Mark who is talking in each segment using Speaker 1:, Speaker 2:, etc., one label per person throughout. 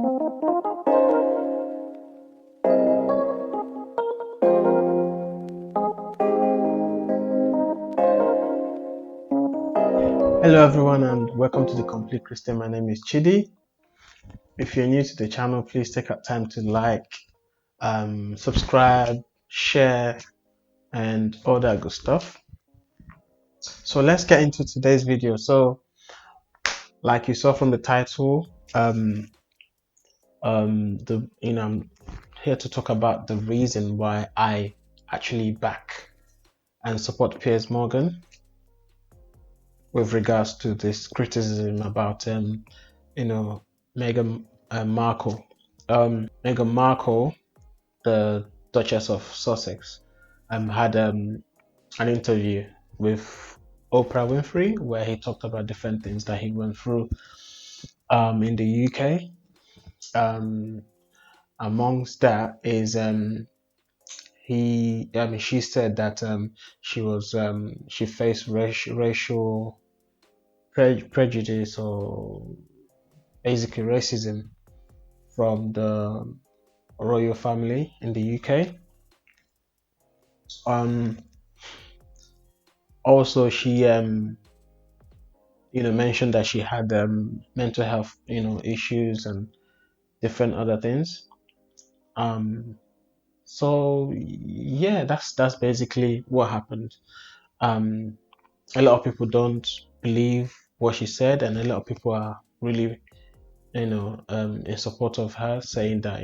Speaker 1: Hello everyone and welcome to The Complete Christian. My name is Chidi. If you're new to the channel, please take out time to like, subscribe, share, and all that good stuff. So let's get into today's video. So like you saw from the title, I'm here to talk about the reason why I actually back and support Piers Morgan with regards to this criticism about Meghan Markle. Meghan Markle, the Duchess of Sussex, had an interview with Oprah Winfrey where he talked about different things that he went through in the UK. Amongst that is she said that she faced racial prejudice, or basically racism, from the royal family in the UK. Also, she mentioned that she had mental health issues and different other things. So yeah, that's basically what happened. A lot of people don't believe what she said, and a lot of people are really in support of her, saying that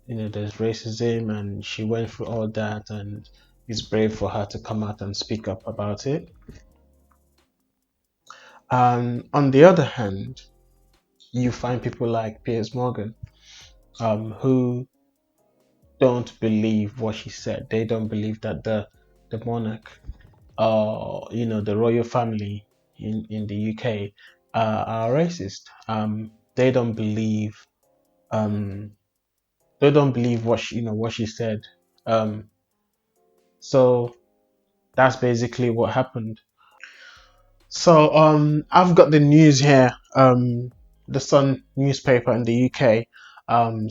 Speaker 1: there's racism and she went through all that, and it's brave for her to come out and speak up about it. And on the other hand, you find people like Piers Morgan, who don't believe what she said. They don't believe that the monarch, the royal family in the UK are racist. They don't believe um, what she said. So that's basically what happened. So I've got the news here. The Sun newspaper in the UK.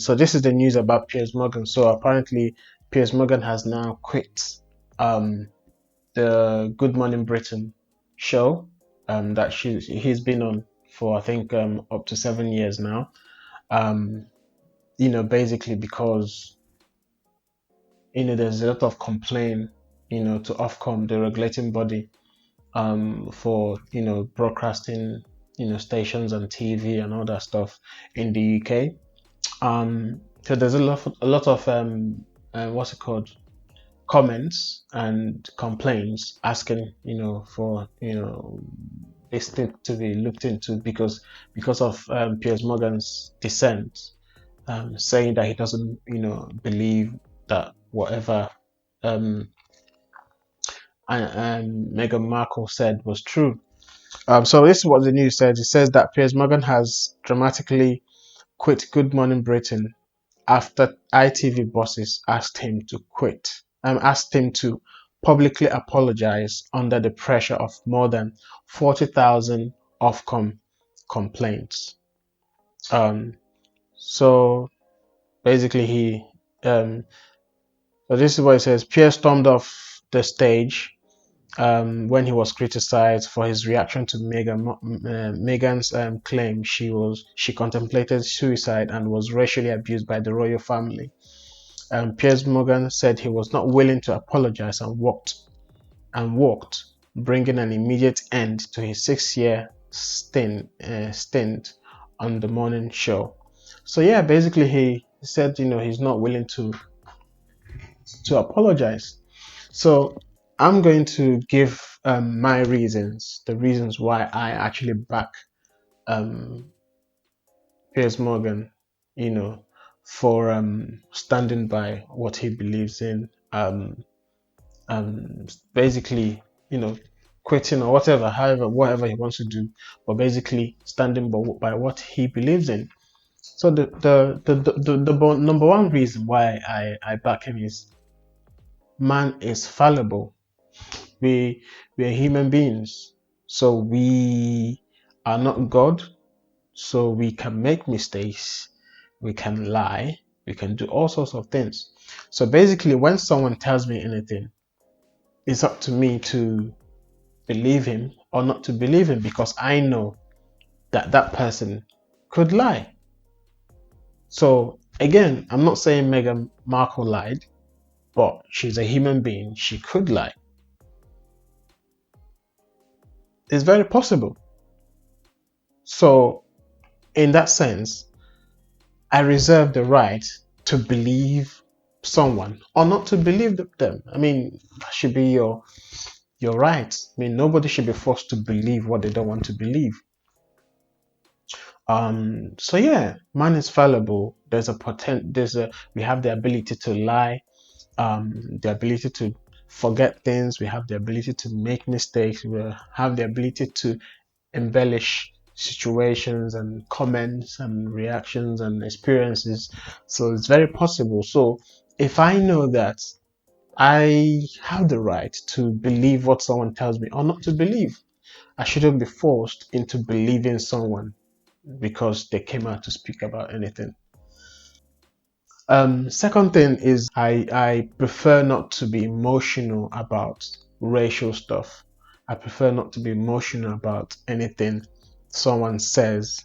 Speaker 1: So this is the news about Piers Morgan. So apparently Piers Morgan has now quit the Good Morning Britain show that he's been on for, I think, up to 7 years now. Basically because there's a lot of complaint to Ofcom, the regulating body, for broadcasting stations and TV and all that stuff in the UK. So there's a lot of what's it called, comments and complaints asking for this thing to be looked into, because of Piers Morgan's dissent, saying that he doesn't believe that whatever Meghan Markle said was true. So this is what the news says. It says that Piers Morgan has dramatically quit Good Morning Britain after ITV bosses asked him to publicly apologize under the pressure of more than 40,000 Ofcom complaints. So basically so this is what it says. Piers stormed off the stage when he was criticized for his reaction to Meghan's claim she contemplated suicide and was racially abused by the royal family. Piers Morgan said he was not willing to apologize and walked, bringing an immediate end to his 6-year stint on the morning show. So yeah, basically he said he's not willing to apologize. So I'm going to give my reasons, the reasons why I actually back Piers Morgan, for standing by what he believes in, basically, quitting or whatever he wants to do, but basically standing by what he believes in. So the number one reason why I back him is, man is fallible. We are human beings, so we are not God. So we can make mistakes. we can lie, we can do all sorts of things. So basically, when someone tells me anything, it's up to me to believe him or not to believe him, because I know that that person could lie. So again, I'm not saying Meghan Markle lied, but she's a human being. She could lie. It's very possible. So in that sense, I reserve the right to believe someone or not to believe them. I mean, that should be your right. I mean, nobody should be forced to believe what they don't want to believe. So yeah, man is fallible. We have the ability to lie, the ability to forget things, we have the ability to make mistakes, we have the ability to embellish situations and comments and reactions and experiences. So it's very possible. So if I know that I have the right to believe what someone tells me or not to believe, I shouldn't be forced into believing someone because they came out to speak about anything. Second thing is I prefer not to be emotional about racial stuff. I prefer not to be emotional about anything someone says,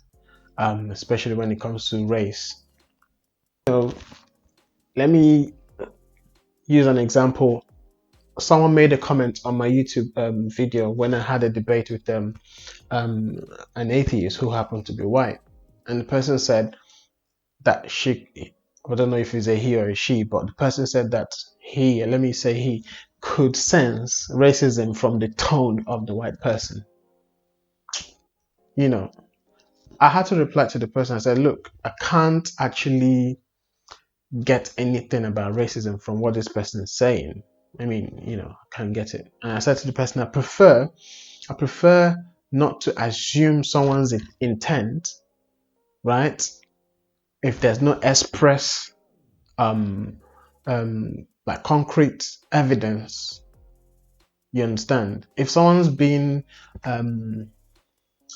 Speaker 1: especially when it comes to race. So let me use an example. Someone made a comment on my YouTube video when I had a debate with um, an atheist who happened to be white, and the person said that I don't know if it's a he or a she, but the person said that let me say he could sense racism from the tone of the white person. You know, I had to reply to the person. I said, look, I can't actually get anything about racism from what this person is saying. I mean, I can't get it. And I said to the person, I prefer not to assume someone's intent, right? If there's no express um, like concrete evidence. You understand? If someone's been um,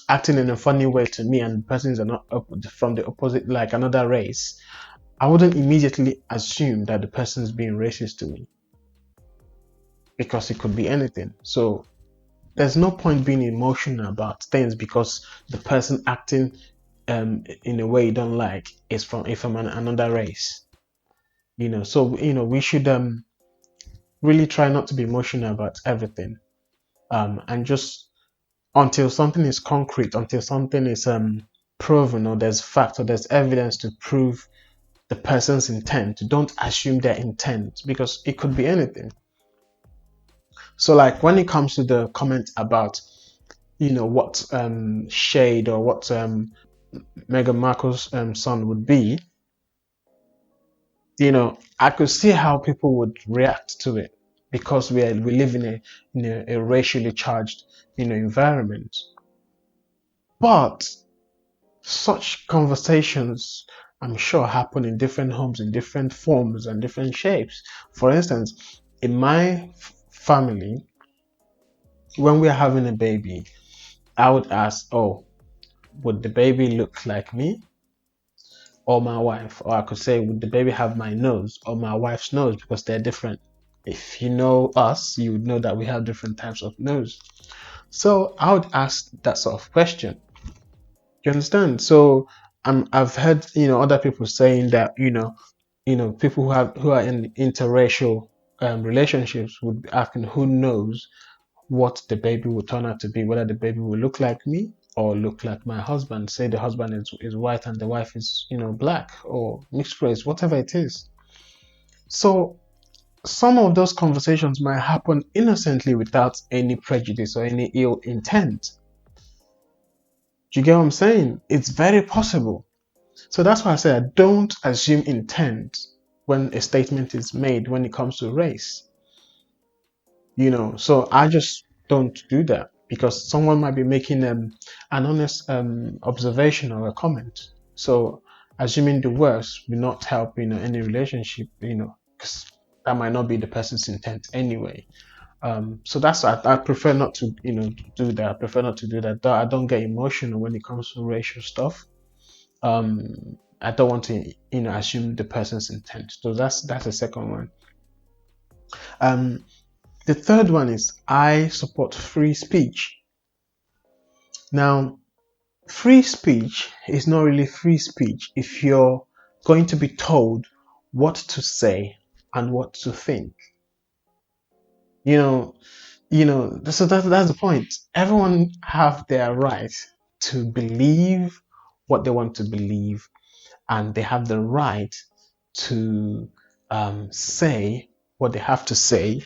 Speaker 1: acting in a funny way to me and the person is not from the opposite, like another race, I wouldn't immediately assume that the person is being racist to me because it could be anything. So there's no point being emotional about things because the person acting in a way you don't like is from another race. So we should really try not to be emotional about everything, and just until something is concrete, until something is proven, or there's fact or there's evidence to prove the person's intent. Don't assume their intent because it could be anything. So like when it comes to the comment about what shade or what Meghan Markle's son would be, I could see how people would react to it because we live in a racially charged environment. But such conversations, I'm sure, happen in different homes in different forms and different shapes. For instance, in my family, when we're having a baby, I would ask, oh, would the baby look like me or my wife? Or I could say, would the baby have my nose or my wife's nose, because they're different. If you know us, you would know that we have different types of nose. So I would ask that sort of question. You understand? So I've heard other people saying that people who are in interracial relationships would be asking who knows what the baby will turn out to be, whether the baby will look like me or look like my husband. Say the husband is white and the wife is black or mixed race, whatever it is. So some of those conversations might happen innocently without any prejudice or any ill intent. Do you get what I'm saying? It's very possible. So that's why I say I don't assume intent when a statement is made when it comes to race. So I just don't do that because someone might be making an honest observation or a comment. So assuming the worst will not help any relationship, because that might not be the person's intent anyway. So that's why I prefer not to do that. I prefer not to do that. I don't get emotional when it comes to racial stuff. Um, I don't want to, assume the person's intent. So that's the second one. The third one is I support free speech. Now, free speech is not really free speech if you're going to be told what to say and what to think. You know, so that's the point. Everyone have their right to believe what they want to believe, and they have the right to say what they have to say,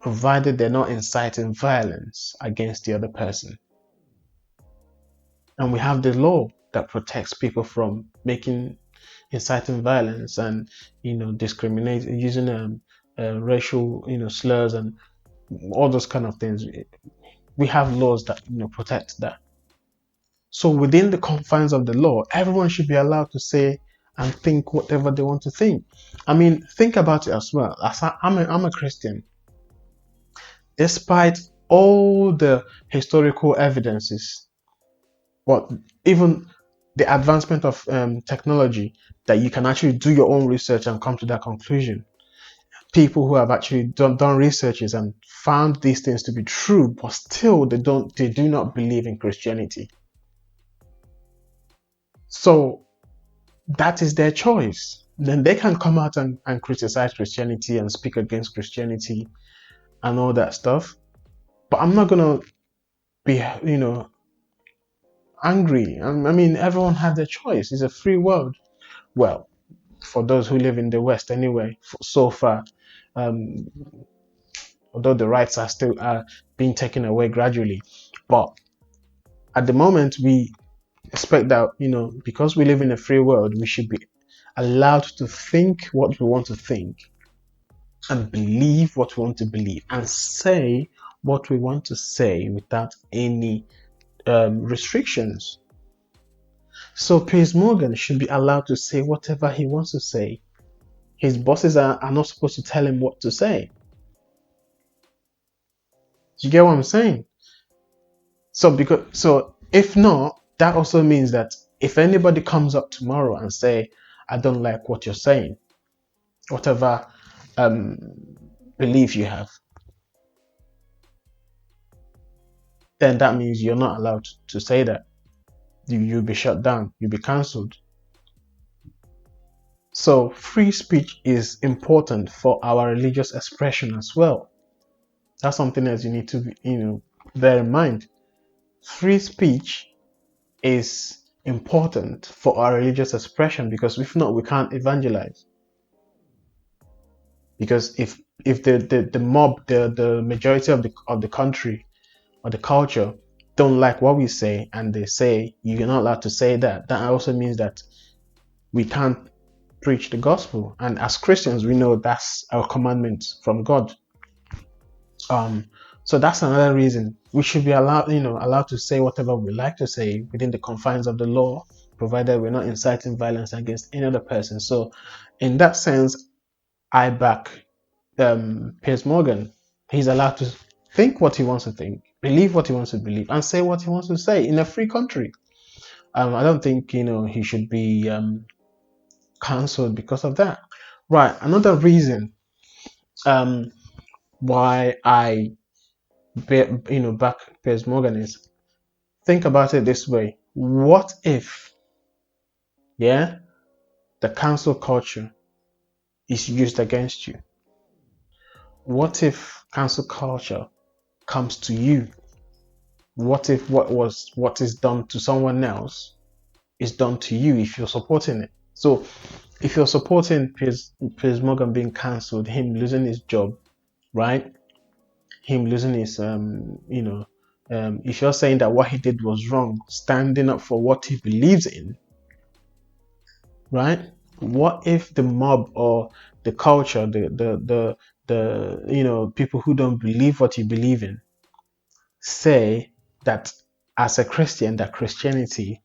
Speaker 1: provided they're not inciting violence against the other person. And we have the law that protects people from making inciting violence and discriminating, using racial slurs and all those kind of things. We have laws that protect that. So within the confines of the law, everyone should be allowed to say and think whatever they want to think. I mean, think about it as well. I'm a Christian. Despite all the historical evidences, but even the advancement of technology, that you can actually do your own research and come to that conclusion. People who have actually done researches and found these things to be true, but still they do not believe in Christianity. So that is their choice. Then they can come out and criticize Christianity and speak against Christianity and all that stuff. But I'm not gonna be, angry. I mean, everyone has their choice. It's a free world. Well, for those who live in the West anyway, so far, um, although the rights are still being taken away gradually. But at the moment, we expect that, because we live in a free world, we should be allowed to think what we want to think and believe what we want to believe and say what we want to say without any restrictions. So Piers Morgan should be allowed to say whatever he wants to say. His bosses are not supposed to tell him what to say. Do you get what I'm saying? So if not, that also means that if anybody comes up tomorrow and say, I don't like what you're saying, whatever um, belief you have, then that means you're not allowed to say that. You'll be shut down, you'll be cancelled. So free speech is important for our religious expression as well. That's something that you need to bear in mind. Free speech is important for our religious expression, because if not, we can't evangelize. Because if the mob, the majority of the country or the culture don't like what we say, and they say you're not allowed to say that, that also means that we can't preach the gospel. And as Christians, we know that's our commandment from God. So that's another reason we should be allowed to say whatever we like to say within the confines of the law, provided we're not inciting violence against any other person. So in that sense, I back Piers Morgan. He's allowed to think what he wants to think, believe what he wants to believe, and say what he wants to say in a free country. I don't think he should be cancelled because of that. Right. Another reason um, why I back Piers Morgan is, think about it this way: what if, yeah, the cancel culture is used against you? What if cancel culture comes to you? What if what is done to someone else is done to you if you're supporting it? So if you're supporting Piers Morgan being cancelled, him losing his job, right? Him losing his if you're saying that what he did was wrong, standing up for what he believes in, right? What if the mob or the culture, the people who don't believe what you believe in, say that as a Christian, that Christianity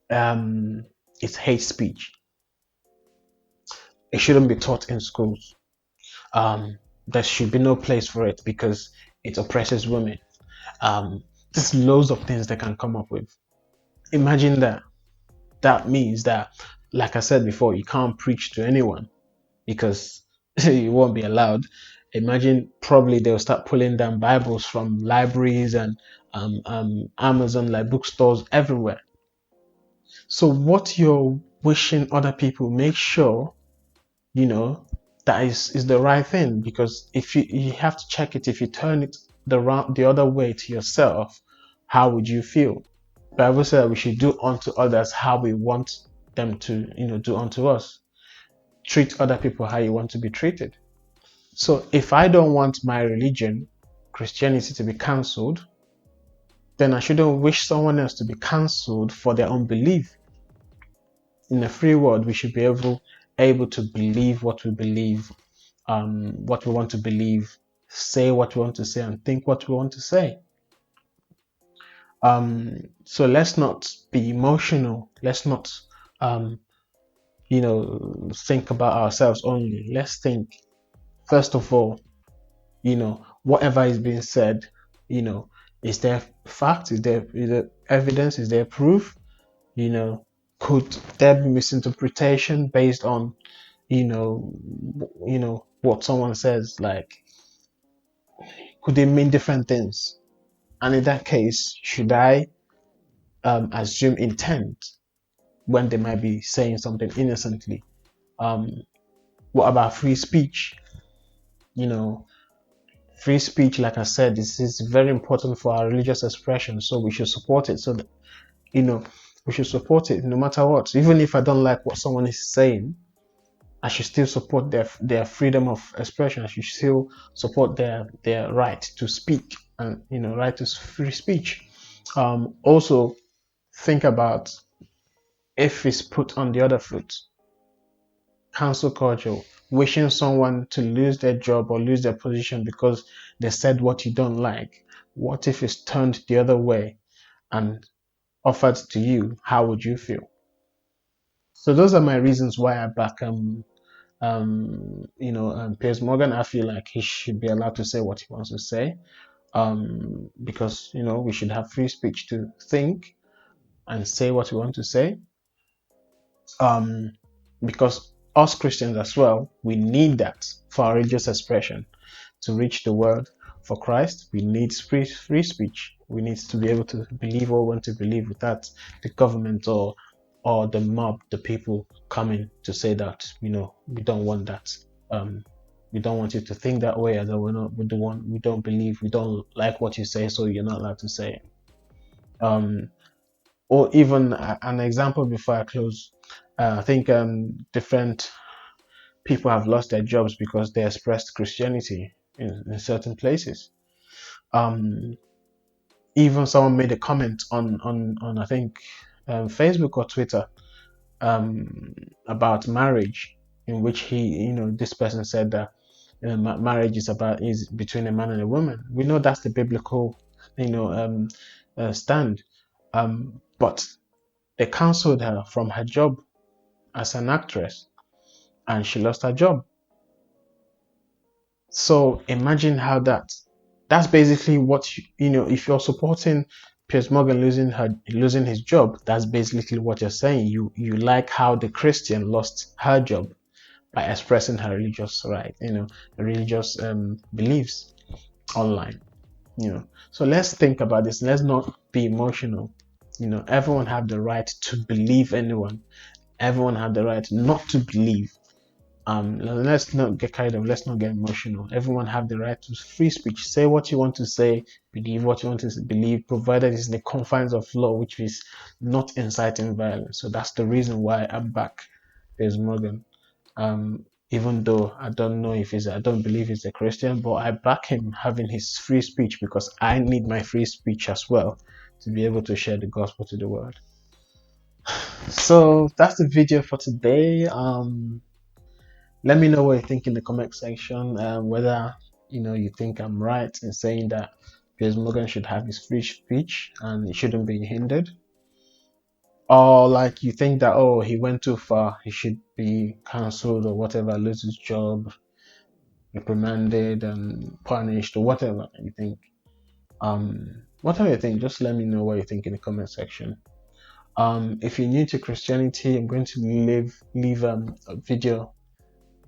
Speaker 1: is hate speech? It shouldn't be taught in schools. There should be no place for it because it oppresses women. There's loads of things they can come up with. Imagine that. That means that like I said before, you can't preach to anyone because you won't be allowed. Imagine probably they'll start pulling down Bibles from libraries and Amazon, like bookstores everywhere. So what you're wishing other people, make sure you know that is the right thing, because if you have to check it, if you turn it the other way to yourself, how would you feel? Bible said we should do unto others how we want them to do unto us. Treat other people how you want to be treated. So if I don't want my religion, Christianity, to be cancelled, then I shouldn't wish someone else to be cancelled for their unbelief. In a free world, we should be able to believe what we believe, what we want to believe, say what we want to say, and think what we want to say. So let's not be emotional. Let's not, um, think about ourselves only. Let's think, first of all, whatever is being said, you know, is there fact? Is there evidence? Is there proof? You know, could there be misinterpretation based on, what someone says? Like, could they mean different things? And in that case, should I assume intent when they might be saying something innocently? Um, what about free speech? You know, free speech, like I said, this is very important for our religious expression, so we should support it. So that, you know, we should support it no matter what. Even if I don't like what someone is saying, I should still support their freedom of expression. I should still support their right to speak and right to free speech. Also, think about if it's put on the other foot, cancel culture, wishing someone to lose their job or lose their position because they said what you don't like. What if it's turned the other way and offered to you? How would you feel? So those are my reasons why I back Piers Morgan. I feel like he should be allowed to say what he wants to say, because we should have free speech to think and say what we want to say, um, because us Christians as well, we need that for our religious expression to reach the world for Christ. We need free speech. We need to be able to believe what we want to believe without the government or the mob, the people coming to say that we don't want that. Um, we don't want you to think that way, and that we don't believe, we don't like what you say, so you're not allowed to say it. Or even an example before I close. I think different people have lost their jobs because they expressed Christianity in certain places. Um, Even someone made a comment on I think Facebook or Twitter, about marriage, in which this person said that marriage is between a man and a woman. We know that's the biblical stand, but they cancelled her from her job as an actress, and she lost her job. So imagine how that's basically what if you're supporting Piers Morgan losing his job, that's basically what you're saying. You like how the Christian lost her job by expressing her religious religious beliefs online. So let's think about this. Let's not be emotional. Everyone have the right to believe anyone. Everyone have the right not to believe. Let's not get carried away. Let's not get emotional. Everyone have the right to free speech. Say what you want to say, believe what you want to believe, provided it's in the confines of law, which is not inciting violence. So that's the reason why I'm back. Piers Morgan. Even though I don't believe he's a Christian, but I back him having his free speech, because I need my free speech as well to be able to share the gospel to the world. So that's the video for today. Let me know what you think in the comment section. Whether you think I'm right in saying that Piers Morgan should have his free speech and it shouldn't be hindered, or like you think that he went too far, he should be cancelled or whatever, lose his job, reprimanded and punished, or whatever you think. Whatever you think, just let me know what you think in the comment section. If you're new to Christianity, I'm going to leave a video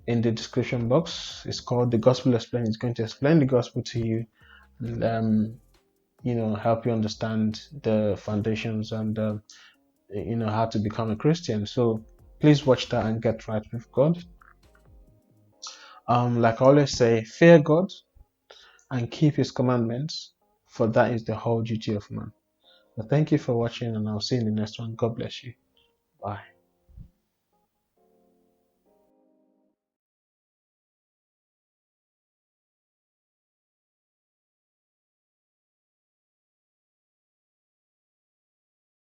Speaker 1: in the description box. It's called The Gospel Explained. It's going to explain the gospel to you and help you understand the foundations and how to become a Christian. So please watch that and get right with God. Like I always say, fear God and keep His commandments, for that is the whole duty of man. So thank you for watching, and I'll see you in the next one. God bless you. Bye.